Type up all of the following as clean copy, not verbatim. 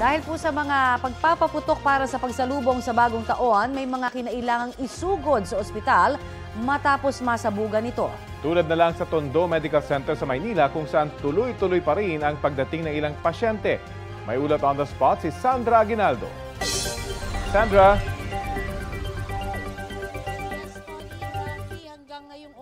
Dahil po sa mga pagpapaputok para sa pagsalubong sa bagong taon, may mga kinailangang isugod sa ospital matapos masabugan ito. Tulad na lang sa Tondo Medical Center sa Maynila kung saan tuloy-tuloy pa rin ang pagdating ng ilang pasyente. May ulat on the spot si Sandra Aguinaldo. Sandra?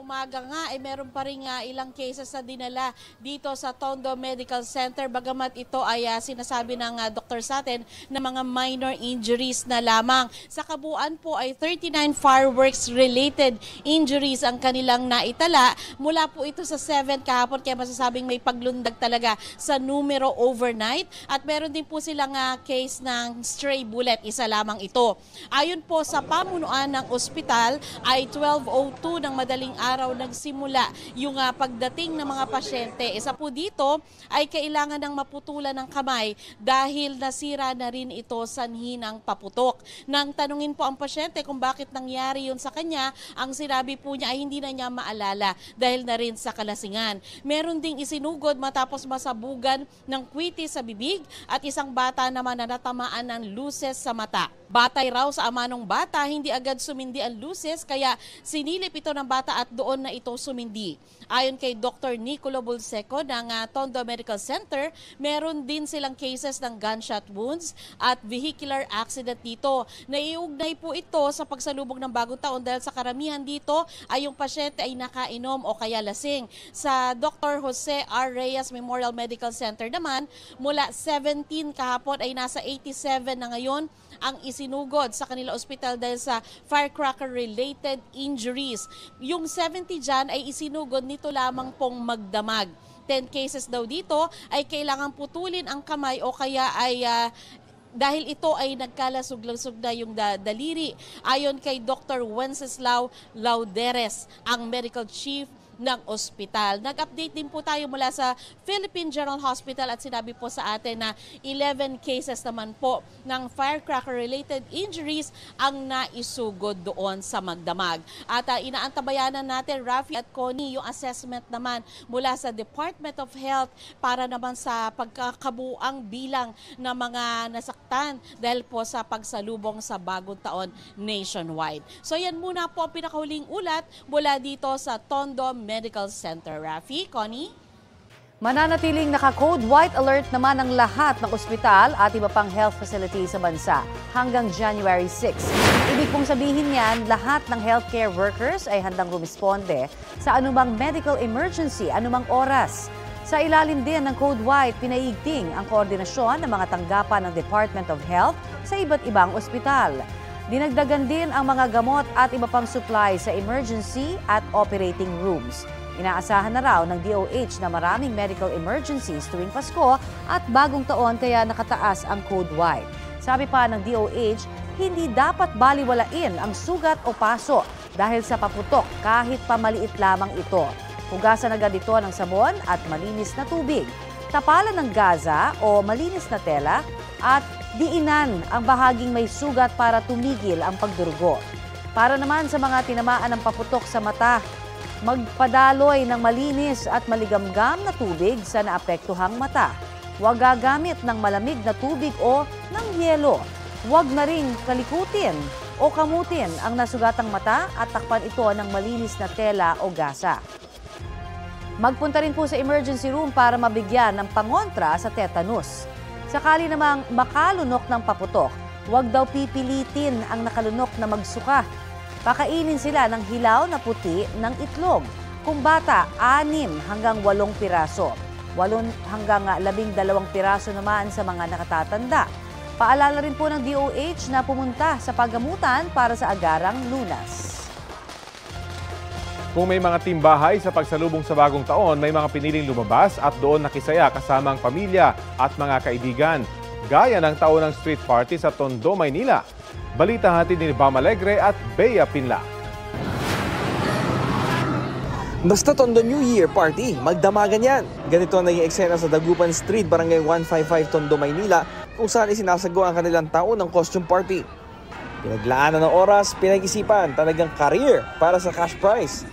Umaga nga ay meron pa rin ilang cases na dinala dito sa Tondo Medical Center, bagamat ito ay sinasabi ng doktor sa atin na mga minor injuries na lamang. Sa kabuuan po ay 39 fireworks related injuries ang kanilang naitala. Mula po ito sa 7 kahapon, kaya masasabing may paglundag talaga sa numero overnight. At meron din po silang case ng stray bullet, isa lamang ito. Ayon po sa pamunuan ng ospital ay 12:02 ng madaling araw nagsimula yung pagdating ng mga pasyente. Isa po dito ay kailangan ng maputulan ng kamay dahil nasira na rin ito sanhi ng paputok. Nang tanungin po ang pasyente kung bakit nangyari yun sa kanya, ang sinabi po niya ay hindi na niya maalala dahil na rin sa kalasingan. Meron ding isinugod matapos masabugan ng kwitis sa bibig at isang bata naman na natamaan ng luces sa mata. Batay raw sa ama ng bata, hindi agad sumindi ang luces kaya sinilip ito ng bata at doon na ito sumindi. Ayon kay Dr. Nicolo Bulseco ng Tondo Medical Center, meron din silang cases ng gunshot wounds at vehicular accident dito. Naiugnay po ito sa pagsalubog ng bagong taon dahil sa karamihan dito ay yung pasyente ay nakainom o kaya lasing. Sa Dr. Jose R. Reyes Memorial Medical Center naman, mula 17 kahapon ay nasa 87 na ngayon ang isinugod sa kanila ospital dahil sa firecracker-related injuries. Yung 70 dyan ay isinugod nito lamang pong magdamag. 10 cases daw dito ay kailangan putulin ang kamay o kaya ay dahil ito ay nagkalasug-lasug na yung daliri. Ayon kay Dr. Wenceslao Lauderes, ang medical chief ng ospital. Nag-update din po tayo mula sa Philippine General Hospital at sinabi po sa atin na 11 cases naman po ng firecracker-related injuries ang naisugod doon sa magdamag. At inaantabayanan natin, Rafi at Connie, yung assessment naman mula sa Department of Health para naman sa pagkakabuang bilang ng mga nasaktan dahil po sa pagsalubong sa bagong taon nationwide. So yan muna po ang pinakahuling ulat mula dito sa Tondo Medical Center. Rafi, Connie? Mananatiling naka-code white alert naman ang lahat ng ospital at iba pang health facility sa bansa hanggang January 6. Ibig pong sabihin niyan, lahat ng healthcare workers ay handang rumisponde sa anumang medical emergency, anumang oras. Sa ilalim din ng code white, pinaigting ang koordinasyon ng mga tanggapan ng Department of Health sa iba't ibang ospital. Dinagdagan din ang mga gamot at iba pang supply sa emergency at operating rooms. Inaasahan na raw ng DOH na maraming medical emergencies tuwing Pasko at bagong taon kaya nakataas ang code white. Sabi pa ng DOH, hindi dapat baliwalain ang sugat o paso dahil sa paputok kahit pamaliit lamang ito. Hugasan agad ito ng sabon at malinis na tubig. Tapalan ng gaza o malinis na tela at diinan ang bahaging may sugat para tumigil ang pagdurugo. Para naman sa mga tinamaan ng paputok sa mata, magpadaloy ng malinis at maligamgam na tubig sa naapektuhang mata. Huwag gagamit ng malamig na tubig o ng yelo. Huwag na ring kalikutin o kamutin ang nasugatang mata at takpan ito ng malinis na tela o gasa. Magpunta rin po sa emergency room para mabigyan ng pangontra sa tetanus. Sakali namang makalunok ng paputok, huwag daw pipilitin ang nakalunok na magsuka. Pakainin sila ng hilaw na puti ng itlog. Kung bata, 6 hanggang 8 piraso. 8 hanggang 12 piraso naman sa mga nakatatanda. Paalala rin po ng DOH na pumunta sa paggamutan para sa agarang lunas. Kung may mga timbahay sa pagsalubong sa bagong taon, may mga piniling lumabas at doon nakisaya kasama ang pamilya at mga kaibigan. Gaya ng taon ng street party sa Tondo, Maynila. Balita hatid ni Bam Alegre at Bea Pinla. Basta Tondo New Year Party, magdamagan yan. Ganito ang naging eksena sa Dagupan Street, Barangay 155, Tondo, Maynila, kung saan isinasagawa ang kanilang taon ng costume party. Pinaglaanan ng oras, pinag-isipan, talagang career para sa cash prize.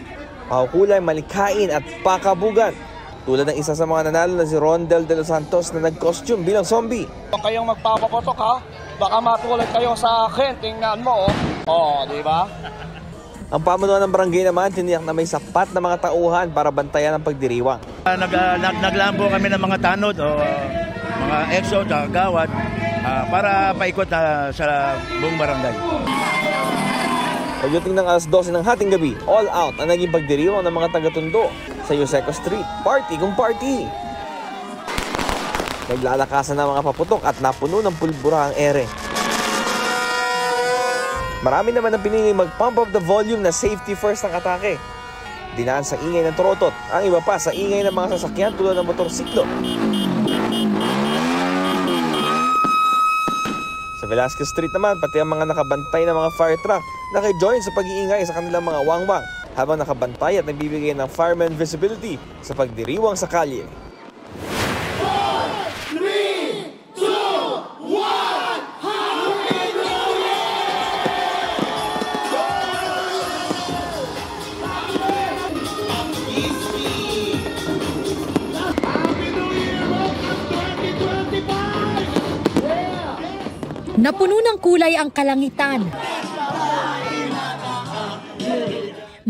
Pahukulay, malikain at pakabugan. Tulad ng isa sa mga nanalo na si Rondel de los Santos na nag-costume bilang zombie. Kung kayong magpapapotok ha, baka matulad kayo sa akin. Tingnan mo, di ba? Ang pamunuan ng barangay naman, tiniyak na may sapat na mga tauhan para bantayan ang pagdiriwang. Naglambo kami ng mga tanod o mga exo at gawad para paikot sa buong barangay. Pagdating ng alas 12 ng hating gabi, all out ang naging pagdiriwang ng mga taga-Tondo sa Yuseco Street. Party kung party! Naglalakasan ng mga paputok at napuno ng pulbura ang ere. Marami naman ang pinili mag-pump up the volume na safety first ang atake. Dinaan sa ingay ng torotot, ang iba pa sa ingay ng mga sasakyan tulad ng motorsiklo. Sa Velasquez Street naman, pati ang mga nakabantay na mga fire truck naki-join sa pag-iingay sa kanilang mga wangwang habang nakabantay at nagbibigay ng fireman visibility sa pagdiriwang sa kalye. 4, 3, 2, 1, Happy New Year! Welcome 2025! Napuno ng kulay ang kalangitan.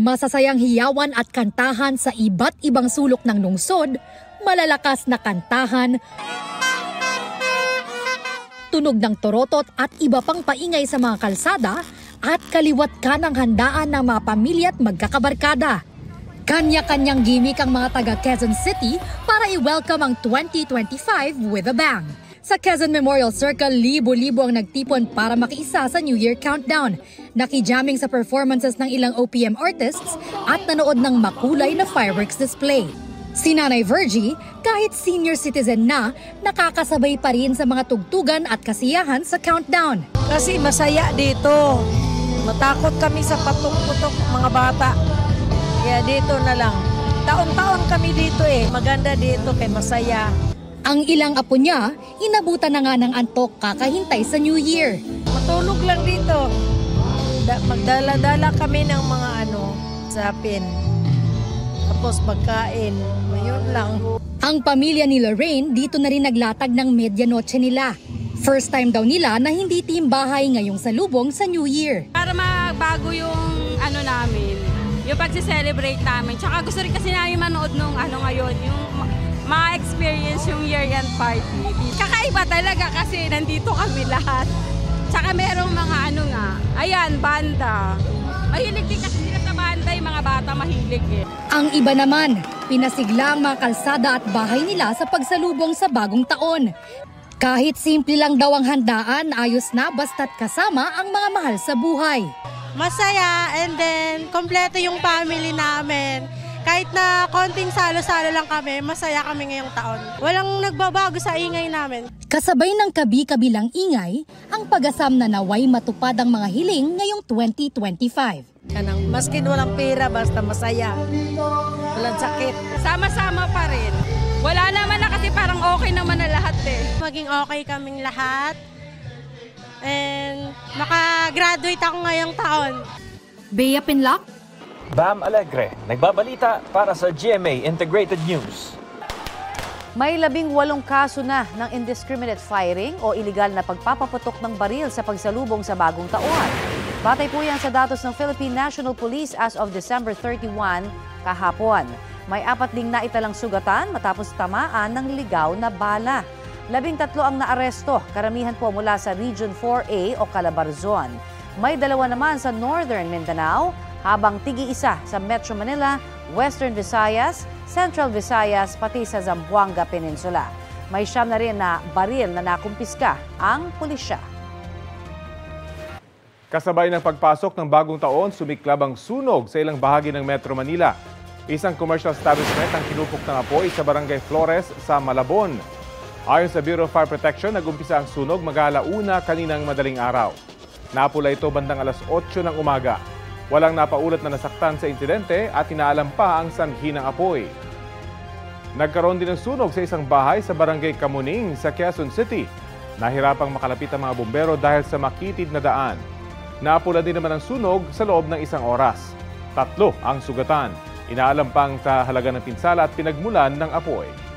Masasayang hiyawan at kantahan sa iba't ibang sulok ng lungsod, malalakas na kantahan, tunog ng torotot at iba pang paingay sa mga kalsada at kaliwat ka ng handaan ng mga pamilya at magkakabarkada. Kanya-kanyang gimmick ang mga taga Quezon City para i-welcome ang 2025 with a bang. Sa Quezon Memorial Circle, libo-libo ang nagtipon para makiisa sa New Year Countdown. Nakijamming sa performances ng ilang OPM artists at nanood ng makulay na fireworks display. Si Nanay Virgie, kahit senior citizen na, nakakasabay pa rin sa mga tugtugan at kasiyahan sa countdown. Kasi masaya dito. Matakot kami sa patok-putok mga bata. Kaya dito na lang. Taon-taon kami dito Maganda dito kay masaya. Ang ilang apo niya, inabutan na nga ng antok kakahintay sa New Year. Matulog lang dito. Magdala-dala kami ng mga sapin. Tapos pagkain. Mayroon lang. Ang pamilya ni Lorraine dito na rin naglatag ng medianoche nila. First time daw nila na hindi team bahay ngayong salubong sa New Year. Para magbago yung namin, yung pagse-celebrate namin. Tsaka gusto rin kasi namin manood nung ngayon, yung ma-experience yung year-end party. Kakaiba talaga kasi nandito kami lahat. Tsaka merong mga banda. Mahilig din kasi sila sa banda, yung mga bata mahilig Ang iba naman, pinasigla ang mga kalsada at bahay nila sa pagsalubong sa bagong taon. Kahit simple lang daw ang handaan, ayos na basta't kasama ang mga mahal sa buhay. Masaya and then kompleto yung family namin. Kahit na konting salo-salo lang kami, masaya kami ngayong taon. Walang nagbabago sa ingay namin. Kasabay ng kabi-kabilang ingay, ang pag-asam na naway matupad ang mga hiling ngayong 2025. Maskin walang pera, basta masaya. Walang sakit. Sama-sama pa rin. Wala naman na kasi parang okay naman na lahat Maging okay kaming lahat. And makagraduate ako ngayong taon. Bea Pinlock, Bam Alegre, nagbabalita para sa GMA Integrated News. May 18 kaso na ng indiscriminate firing o iligal na pagpapaputok ng baril sa pagsalubong sa bagong taon. Batay po yan sa datos ng Philippine National Police as of December 31 kahapon. May 4 ding naitalang sugatan matapos tamaan ng ligaw na bala. 13 ang naaresto, karamihan po mula sa Region 4A o Calabarzon. May 2 naman sa Northern Mindanao, habang tig-isa sa Metro Manila, Western Visayas, Central Visayas, pati sa Zamboanga Peninsula. May 9 na rin na baril na nakumpiska ang pulisya. Kasabay ng pagpasok ng bagong taon, sumiklab ang sunog sa ilang bahagi ng Metro Manila. Isang commercial establishment ang kinupok ng apoy sa Barangay Flores sa Malabon. Ayon sa Bureau of Fire Protection, nag-umpisa ang sunog mag-alauna kaninang madaling araw. Napula ito bandang alas 8 ng umaga. Walang napaulat na nasaktan sa insidente at inaalam pa ang sanhi ng apoy. Nagkaroon din ng sunog sa isang bahay sa Barangay Kamuning sa Quezon City. Nahirapang makalapit ang mga bumbero dahil sa makitid na daan. Napula din naman ang sunog sa loob ng 1 oras. 3 ang sugatan. Inaalam pang kahalaga ng pinsala at pinagmulan ng apoy.